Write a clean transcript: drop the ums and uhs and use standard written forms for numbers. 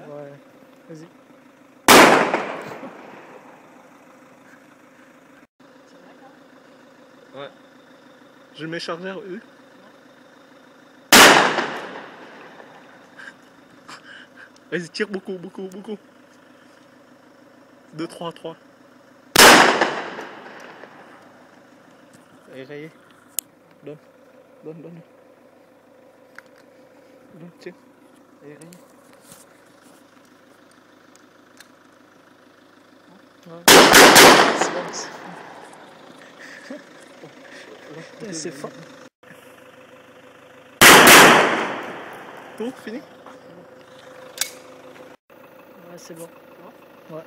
Ouais, vas-y. Ouais. Je mets chargeur U. Vas-y, tire beaucoup, beaucoup, beaucoup. 2, 3, 3. Allez, rayé. Donne. Donne, donne. Donne, tiens. Allez, rayé. Ouais. C'est fort. Tout, fini? Ouais, c'est bon. Ouais.